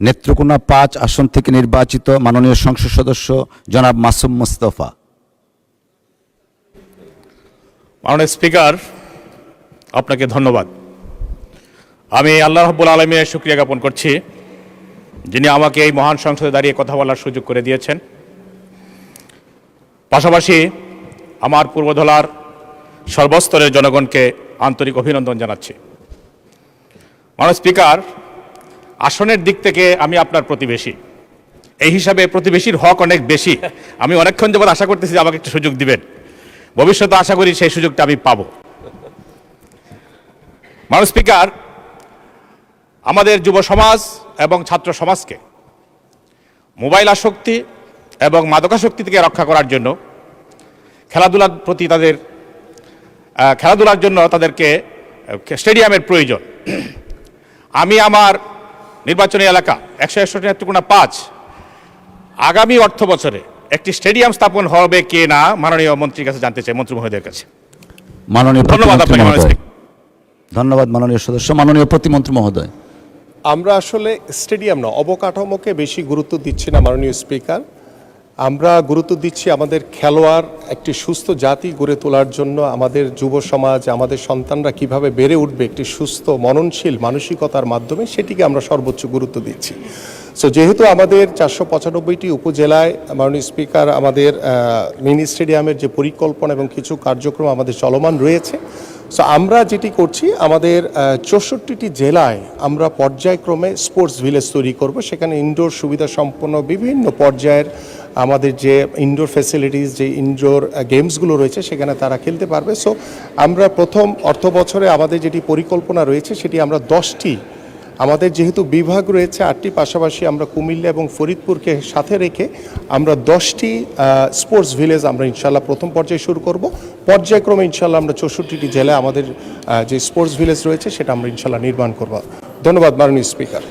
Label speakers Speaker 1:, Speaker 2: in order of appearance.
Speaker 1: নেত্রকোনা ৫ আসন থেকে নির্বাচিত মাননীয় সংসদ সদস্য জনাব মাসুম মুস্তফা।
Speaker 2: মাননীয় স্পিকার, আপনাকে ধন্যবাদ। আমি আল্লাহ রাব্বুল আলামিনের শুকরিয়া জ্ঞাপন করছি, যিনি আমাকে এই মহান সংসদে দাঁড়িয়ে কথা বলার সুযোগ করে দিয়েছেন। পাশাপাশি আমার পূর্বধলার সর্বস্তরের জনগণকে আন্তরিক অভিনন্দন জানাচ্ছি। মাননীয় স্পিকার, আসনের দিক থেকে আমি আপনার প্রতিবেশী, এই হিসাবে প্রতিবেশীর হক অনেক বেশি। আমি অনেকক্ষণ যাবত আশা করতেছি যে আমাকে একটু সুযোগ দিবেন, ভবিষ্যতে আশা করি সেই সুযোগটা আমি পাব। মাননীয় স্পিকার, আমাদের যুব সমাজ এবং ছাত্র সমাজকে মোবাইল আসক্তি এবং মাদকাসক্তি থেকে রক্ষা করার জন্য খেলাধুলার প্রতি খেলাধুলার জন্য তাদেরকে স্টেডিয়ামের প্রয়োজন। আমি আমার নির্বাচনী এলাকা ১৬১ নেত্রকোনা ৫ আগামী অর্থ বছরে একটি স্টেডিয়াম স্থাপন হবে কি না মাননীয় মন্ত্রীর কাছে জানতে চাই, মন্ত্রী মহোদয়ের কাছে। ধন্যবাদ আপনাকে।
Speaker 1: ধন্যবাদ মাননীয় সদস্য। মাননীয় প্রতিমন্ত্রী মহোদয়।
Speaker 3: আমরা আসলে স্টেডিয়াম না, অবকাঠামোকে বেশি গুরুত্ব দিচ্ছি না মাননীয় স্পিকার। আমরা গুরুত্ব দিচ্ছি আমাদের খেলোয়াড় একটি সুস্থ জাতি গড়ে তোলার জন্য, আমাদের যুব সমাজ, আমাদের সন্তানরা কিভাবে বেড়ে উঠবে একটি সুস্থ মননশীল মানসিকতার মাধ্যমে, সেটিকে আমরা সর্বোচ্চ গুরুত্ব দিচ্ছি। সো যেহেতু আমাদের ৪৯৫টি উপজেলায় মাননীয় স্পিকার আমাদের মিনি স্টেডিয়ামের যে পরিকল্পনা এবং কিছু কার্যক্রম আমাদের চলমান রয়েছে, সো আমরা যেটি করছি আমাদের ৬৪টি জেলায় আমরা পর্যায়ক্রমে স্পোর্টস ভিলেজ তৈরি করব। সেখানে ইনডোর সুবিধা সম্পন্ন বিভিন্ন পর্যায়ের আমাদের যে ইনডোর ফ্যাসিলিটিস, যে ইনডোর গেমসগুলো রয়েছে সেখানে তারা খেলতে পারবে। সো আমরা প্রথম অর্থ বছরে আমাদের যেটি পরিকল্পনা রয়েছে সেটি আমরা 10টি, আমাদের যেহেতু বিভাগ রয়েছে 8টি, পাশাপাশি আমরা কুমিল্লা এবং ফরিদপুরকে সাথে রেখে আমরা 10টি স্পোর্টস ভিলেজ আমরা ইনশাল্লাহ প্রথম পর্যায়ে শুরু করব। পর্যায়ক্রমে ইনশাল্লাহ আমরা ৬৪টি জেলায় আমাদের যে স্পোর্টস ভিলেজ রয়েছে সেটা আমরা ইনশাল্লাহ নির্মাণ করব। ধন্যবাদ মাননীয় স্পিকার।